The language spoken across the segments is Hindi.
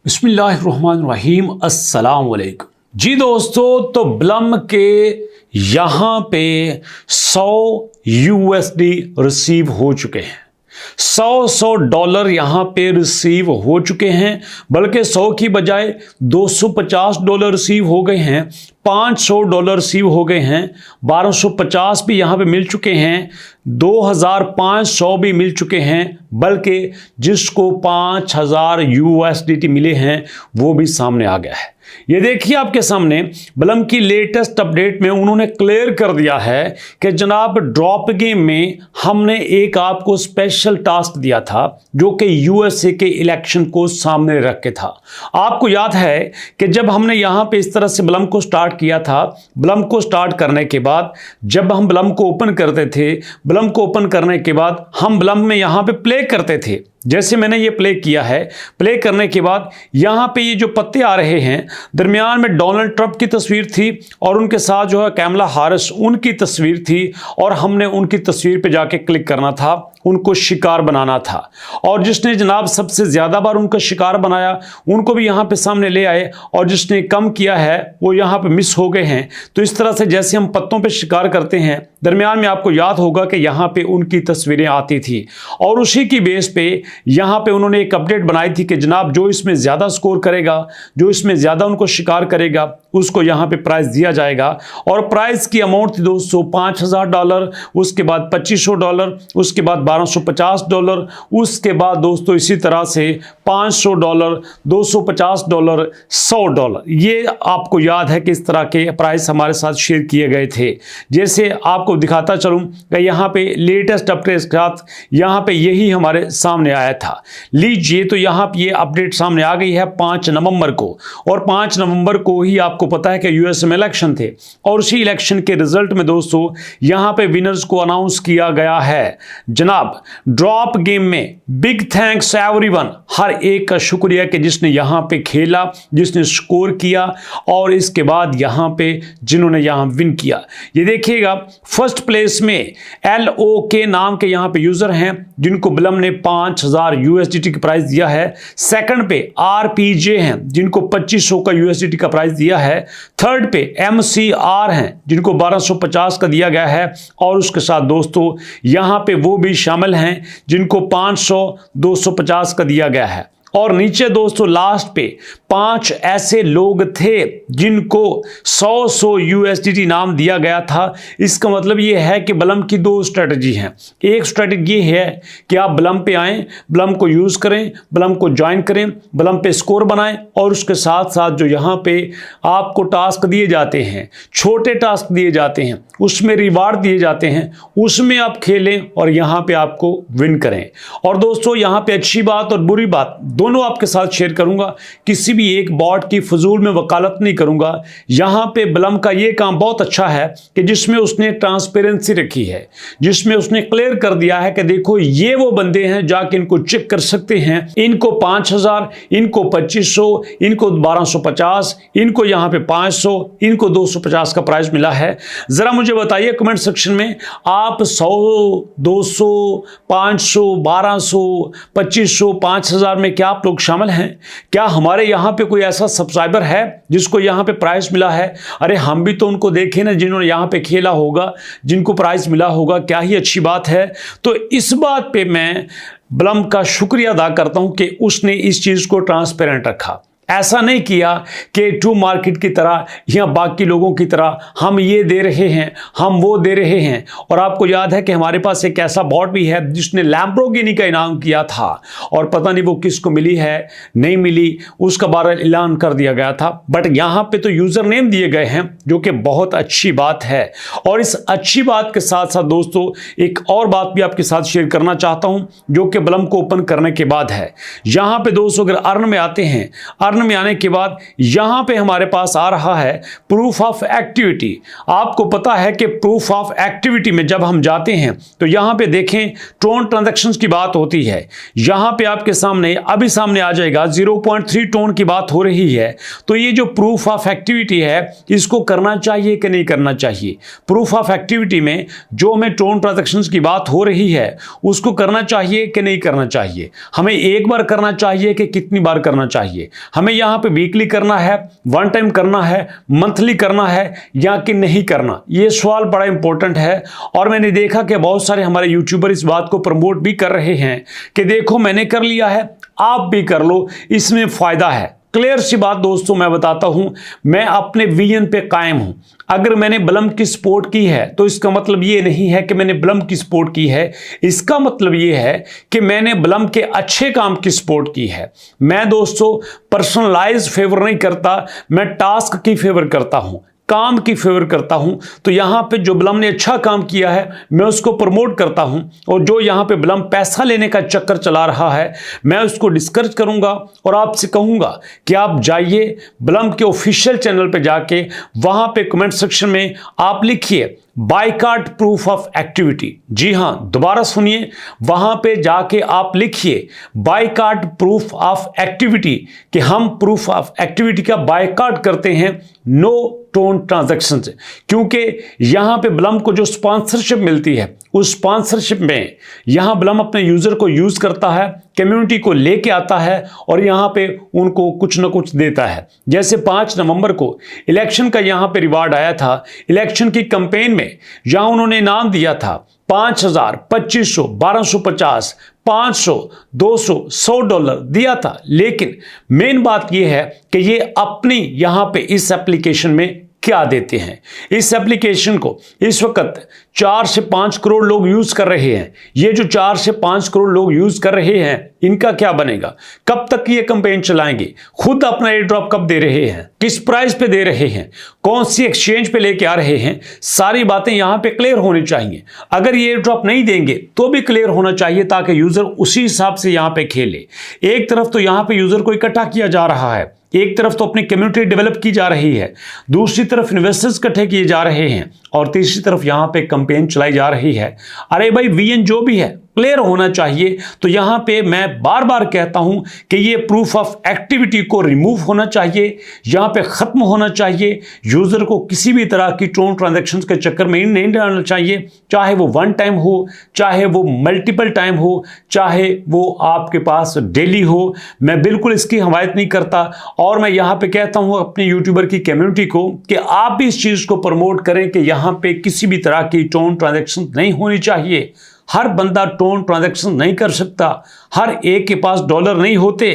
बिस्मिल्लाहिर्रहमानिर्रहीम अस्सलाम वालेकुम। जी दोस्तों, तो ब्लम के यहाँ पे 100 USD रिसीव हो चुके हैं। 100 डॉलर यहाँ पे रिसीव हो चुके हैं, बल्कि 100 की बजाय 250 डॉलर रिसीव हो गए हैं, 500 डॉलर रिसीव हो गए हैं, 1250 भी यहाँ पे मिल चुके हैं, 2500 भी मिल चुके हैं, बल्कि जिसको 5000 USDT मिले हैं वो भी सामने आ गया है। ये देखिए आपके सामने ब्लम की लेटेस्ट अपडेट में उन्होंने क्लियर कर दिया है कि जनाब ड्रॉप गेम में हमने एक आपको स्पेशल टास्क दिया था जो कि यूएसए के इलेक्शन को सामने रख के था। आपको याद है कि जब हमने यहां पे इस तरह से ब्लम को स्टार्ट किया था, ब्लम को स्टार्ट करने के बाद जब हम ब्लम को ओपन करते थे, ब्लम को ओपन करने के बाद हम ब्लम में यहां पे प्ले करते थे। जैसे मैंने ये प्ले किया है, प्ले करने के बाद यहाँ पे ये जो पत्ते आ रहे हैं, दरमियान में डोनाल्ड ट्रंप की तस्वीर थी और उनके साथ जो है कैमला हारिस उनकी तस्वीर थी, और हमने उनकी तस्वीर पे जाके क्लिक करना था, उनको शिकार बनाना था। और जिसने जनाब सबसे ज़्यादा बार उनका शिकार बनाया उनको भी यहाँ पे सामने ले आए, और जिसने कम किया है वो यहाँ पे मिस हो गए हैं। तो इस तरह से जैसे हम पत्तों पे शिकार करते हैं, दरमियान में आपको याद होगा कि यहाँ पे उनकी तस्वीरें आती थी, और उसी की बेस पे यहाँ पे उन्होंने एक अपडेट बनाई थी कि जनाब जो इसमें ज़्यादा स्कोर करेगा, जो इसमें ज़्यादा उनको शिकार करेगा, उसको यहाँ पे प्राइस दिया जाएगा। और प्राइस की अमाउंट थी दोस्तों 5000 डॉलर, उसके बाद 2500 डॉलर, उसके बाद 1250 डॉलर, उसके बाद दोस्तों इसी तरह से 500 डॉलर, 250 डॉलर, 100 डॉलर। ये आपको याद है कि इस तरह के प्राइस हमारे साथ शेयर किए गए थे। जैसे आपको दिखाता चलूँ कि यहाँ पे लेटेस्ट अपडेट के साथ यहाँ पे यही हमारे सामने आया था। लीजिए, तो यहाँ पे ये अपडेट सामने आ गई है 5 नवंबर को, और 5 नवंबर को ही आपको पता है कि यूएस में इलेक्शन थे, और उसी इलेक्शन के रिजल्ट में दोस्तों यहाँ पे विनर्स को अनाउंस किया गया है। जनाब ड्रॉप गेम में बिग थैंक्स एवरीवन, हर एक का शुक्रिया कि जिसने यहाँ पे खेला, जिसने स्कोर किया, और इसके बाद यहाँ पे जिन्होंने यहाँ विन किया। ये देखिएगा फर्स्ट प्लेस में LOK नाम के यहाँ पे यूजर हैं जिनको ब्लम ने 5000 USDT का प्राइस दिया है। सेकंड पे RPJ हैं जिनको 2500 का USDT का प्राइस दिया है। थर्ड पे MCR हैं जिनको 1250 का दिया गया है, और उसके साथ दोस्तों यहाँ पे वो भी शामिल हैं जिनको 500 250 का दिया गया है। और नीचे दोस्तों लास्ट पे 5 ऐसे लोग थे जिनको 100 USDT नाम दिया गया था। इसका मतलब ये है कि ब्लम की 2 स्ट्रेटजी हैं। एक स्ट्रेटजी ये है कि आप ब्लम पे आएँ, ब्लम को यूज़ करें, ब्लम को ज्वाइन करें, ब्लम पे स्कोर बनाएं, और उसके साथ साथ जो यहाँ पे आपको टास्क दिए जाते हैं, छोटे टास्क दिए जाते हैं, उसमें रिवार्ड दिए जाते हैं, उसमें आप खेलें और यहाँ पे आपको विन करें। और दोस्तों यहाँ पे अच्छी बात और बुरी बात दोनों आपके साथ शेयर करूंगा। किसी भी एक बॉट की फजूल में वकालत नहीं करूंगा। यहां पे ब्लम का ये काम बहुत अच्छा है कि जिसमें उसने ट्रांसपेरेंसी रखी है, जिसमें उसने क्लियर कर दिया है कि देखो ये वो बंदे हैं, जाके इनको चेक कर सकते हैं, इनको 5000, इनको 2500, इनको 1250, इनको यहां पे 500, इनको 250 का प्राइस मिला है। जरा मुझे बताइए कमेंट सेक्शन में, आप 100, 200, 500, 1200, 2500, 5000 में क्या आप लोग शामिल हैं? क्या हमारे यहां पे कोई ऐसा सब्सक्राइबर है जिसको यहां पे प्राइस मिला है? अरे हम भी तो उनको देखें ना जिन्होंने यहां पे खेला होगा, जिनको प्राइस मिला होगा। क्या ही अच्छी बात है। तो इस बात पे मैं ब्लम का शुक्रिया अदा करता हूं कि उसने इस चीज को ट्रांसपेरेंट रखा। ऐसा नहीं किया कि टू मार्केट की तरह या बाकी लोगों की तरह हम ये दे रहे हैं, हम वो दे रहे हैं। और आपको याद है कि हमारे पास एक ऐसा बॉट भी है जिसने लैम्बोर्गिनी का इनाम किया था, और पता नहीं वो किसको मिली है, नहीं मिली, उसका बारे ऐलान कर दिया गया था। बट यहाँ पे तो यूजर नेम दिए गए हैं, जो कि बहुत अच्छी बात है। और इस अच्छी बात के साथ साथ दोस्तों एक और बात भी आपके साथ शेयर करना चाहता हूँ, जो कि ब्लम को ओपन करने के बाद है। यहाँ पे दोस्तों अगर अर्न में आते हैं, अर्न पैटर्न में आने के बाद यहां पे हमारे पास आ रहा है प्रूफ ऑफ एक्टिविटी। आपको पता है कि प्रूफ ऑफ एक्टिविटी में जब हम जाते हैं तो यहां पे देखें टोन ट्रांजैक्शंस की बात होती है। यहां पे आपके सामने अभी सामने आ जाएगा 0.3 टोन की बात हो रही है। तो ये जो प्रूफ ऑफ एक्टिविटी है इसको करना चाहिए कि नहीं करना चाहिए? प्रूफ ऑफ एक्टिविटी में जो हमें टोन ट्रांजैक्शंस की बात हो रही है उसको करना चाहिए कि नहीं करना चाहिए? हमें एक बार करना चाहिए कि कितनी बार करना चाहिए? हमें यहां पे वीकली करना है, वन टाइम करना है, मंथली करना है या कि नहीं करना? यह सवाल बड़ा इंपॉर्टेंट है। और मैंने देखा कि बहुत सारे हमारे यूट्यूबर इस बात को प्रमोट भी कर रहे हैं कि देखो मैंने कर लिया है, आप भी कर लो, इसमें फायदा है। क्लियर सी बात दोस्तों मैं बताता हूं, मैं अपने विजन पे कायम हूं। अगर मैंने ब्लम्प की सपोर्ट की है तो इसका मतलब ये नहीं है कि मैंने ब्लम्प की सपोर्ट की है, इसका मतलब ये है कि मैंने ब्लम्प के अच्छे काम की सपोर्ट की है। मैं दोस्तों पर्सनलाइज फेवर नहीं करता, मैं टास्क की फेवर करता हूं, काम की फेवर करता हूं। तो यहां पे जो ब्लम्प ने अच्छा काम किया है मैं उसको प्रमोट करता हूं, और जो यहां पे ब्लम्प पैसा लेने का चक्कर चला रहा है मैं उसको डिस्करेज करूंगा और आपसे कहूंगा कि आप जाइए ब्लम्प के ऑफिशियल चैनल पे जाके वहां पे कमेंट सेक्शन में आप लिखिए बायकॉट प्रूफ ऑफ एक्टिविटी। जी हां, दोबारा सुनिए, वहां पे जाके आप लिखिए बायकॉट प्रूफ ऑफ एक्टिविटी कि हम प्रूफ ऑफ एक्टिविटी का बायकॉट करते हैं नो टोन ट्रांजैक्शन से। क्योंकि यहां पे ब्लम्प को जो स्पॉन्सरशिप मिलती है उस स्पॉन्सरशिप में यहां ब्लम्प अपने यूजर को यूज करता है, कम्युनिटी को लेके आता है और यहां पे उनको कुछ ना कुछ देता है। जैसे 5 नवंबर को इलेक्शन का यहां पे रिवार्ड आया था, इलेक्शन की कैंपेन में जहां उन्होंने इनाम दिया था 5,000, 2,500, 1,250, 500, 200, $100 दिया था। लेकिन मेन बात यह है कि ये अपनी यहां पे इस एप्लीकेशन में क्या देते हैं। इस एप्लीकेशन को इस वक्त 4 से 5 करोड़ लोग यूज कर रहे हैं। ये जो 4 से 5 करोड़ लोग यूज कर रहे हैं इनका क्या बनेगा? कब तक ये कैंपेन चलाएंगे? खुद अपना एयर ड्रॉप कब दे रहे हैं? किस प्राइस पे दे रहे हैं? कौन सी एक्सचेंज पे लेके आ रहे हैं? सारी बातें यहां पे क्लियर होनी चाहिए। अगर ये एयर ड्रॉप नहीं देंगे तो भी क्लियर होना चाहिए ताकि यूजर उसी हिसाब से यहां पे खेले। एक तरफ तो यहां पे यूजर को इकट्ठा किया जा रहा है, एक तरफ तो अपनी कम्युनिटी डेवलप की जा रही है, दूसरी तरफ इन्वेस्टर्स इकट्ठे किए जा रहे हैं और तीसरी तरफ यहां पे कैंपेन चलाई जा रही है। अरे भाई विजन जो भी है क्लियर होना चाहिए। तो यहां पे मैं बार बार कहता हूं कि ये प्रूफ ऑफ एक्टिविटी को रिमूव होना चाहिए, यहां पे खत्म होना चाहिए। यूजर को किसी भी तरह की टोन ट्रांजैक्शंस के चक्कर में नहीं डालना चाहिए, चाहे वो वन टाइम हो, चाहे वो मल्टीपल टाइम हो, चाहे वो आपके पास डेली हो। मैं बिल्कुल इसकी हिमायत नहीं करता और मैं यहां पे कहता हूं अपने यूट्यूबर की कम्युनिटी को कि आप भी इस चीज को प्रमोट करें कि यहां पे किसी भी तरह की टोन ट्रांजैक्शन नहीं होनी चाहिए। हर बंदा टोन ट्रांजैक्शन नहीं कर सकता, हर एक के पास डॉलर नहीं होते।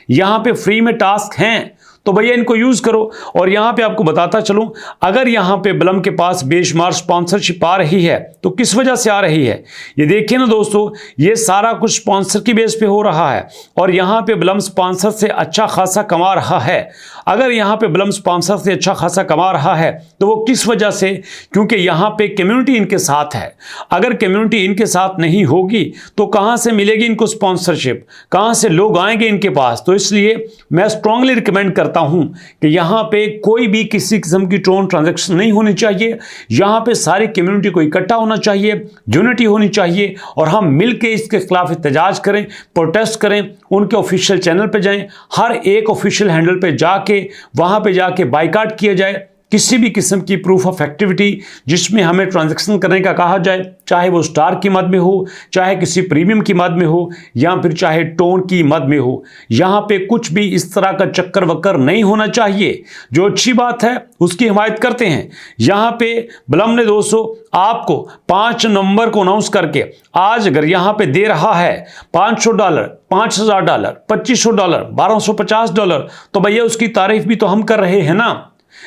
यहां पे फ्री में टास्क हैं तो भैया इनको यूज करो। और यहां पे आपको बताता चलूं, अगर यहां पे ब्लम्प के पास बेशुमार स्पॉन्सरशिप आ रही है तो किस वजह से आ रही है? ये देखिए ना दोस्तों, ये सारा कुछ स्पॉन्सर की बेस पे हो रहा है और यहां पे ब्लम्प स्पॉन्सर से अच्छा खासा कमा रहा है। अगर यहां पे ब्लम्प स्पॉन्सर से अच्छा खासा कमा रहा है तो वो किस वजह से? क्योंकि यहां पे कम्युनिटी इनके साथ है। अगर कम्युनिटी इनके साथ नहीं होगी तो कहां से मिलेगी इनको स्पॉन्सरशिप? कहां से लोग आएंगे इनके पास? तो इसलिए मैं स्ट्रांगली रिकमेंड करता हूं कि यहां पे कोई भी किसी किस्म की टोन ट्रांजैक्शन नहीं होनी चाहिए। यहां पे सारी कम्युनिटी को इकट्ठा होना चाहिए, यूनिटी होनी चाहिए और हम मिलकर इसके खिलाफ एहतजाज करें, प्रोटेस्ट करें, उनके ऑफिशियल चैनल पे जाएं, हर एक ऑफिशियल हैंडल पे जाके वहां पे जाके बायकॉट किया जाए किसी भी किस्म की प्रूफ ऑफ एक्टिविटी जिसमें हमें ट्रांजैक्शन करने का कहा जाए, चाहे वो स्टार की मद में हो, चाहे किसी प्रीमियम की मद में हो या फिर चाहे टोन की मद में हो। यहां पे कुछ भी इस तरह का चक्कर वक्कर नहीं होना चाहिए। जो अच्छी बात है उसकी हिमायत करते हैं। यहां पे ब्लम्प ने दोस्तों आपको 5 नवंबर को अनाउंस करके आज अगर यहां पे दे रहा है $500, $5,000, $2,500, $1,250, तो भैया उसकी तारीफ भी तो हम कर रहे हैं ना।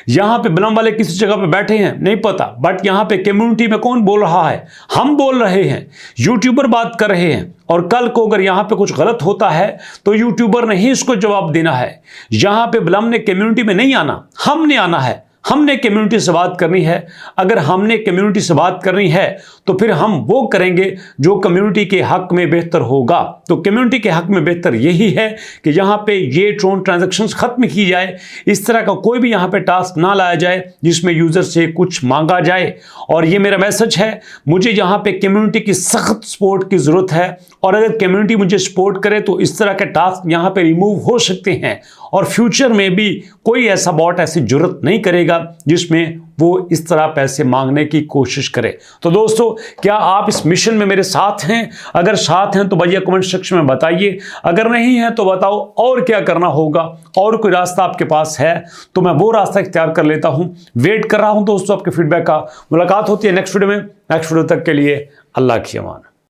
यहां पे ब्लम्प वाले किसी जगह पे बैठे हैं नहीं पता, बट यहां पे कम्युनिटी में कौन बोल रहा है? हम बोल रहे हैं, यूट्यूबर बात कर रहे हैं। और कल को अगर यहां पे कुछ गलत होता है तो यूट्यूबर ने ही इसको जवाब देना है। यहां पे ब्लम्प ने कम्युनिटी में नहीं आना, हमने आना है। हमने कम्युनिटी से बात करनी है। अगर हमने कम्युनिटी से बात करनी है तो फिर हम वो करेंगे जो कम्युनिटी के हक में बेहतर होगा। तो कम्युनिटी के हक में बेहतर यही है कि यहां पे ये ट्रोन ट्रांजैक्शंस खत्म की जाए, इस तरह का कोई भी यहां पे टास्क ना लाया जाए जिसमें यूजर से कुछ मांगा जाए। और ये मेरा मैसेज है, मुझे यहां पे कम्युनिटी की सख्त सपोर्ट की जरूरत है और अगर कम्युनिटी मुझे सपोर्ट करे तो इस तरह के टास्क यहां पे रिमूव हो सकते हैं और फ्यूचर में भी कोई ऐसा बॉट ऐसी जरूरत नहीं करेगा जिसमें वो इस तरह पैसे मांगने की कोशिश करे। तो दोस्तों, क्या आप इस मिशन में मेरे साथ हैं? अगर साथ हैं तो भैया कमेंट सेक्शन में बताइए, अगर नहीं है तो बताओ और क्या करना होगा, और कोई रास्ता आपके पास है तो मैं वो रास्ता इख्तियार कर लेता हूं। वेट कर रहा हूं दोस्तों आपके फीडबैक का। मुलाकात होती है नेक्स्ट वीडियो में। नेक्स्ट वीडियो तक के लिए अल्लाह की अमान।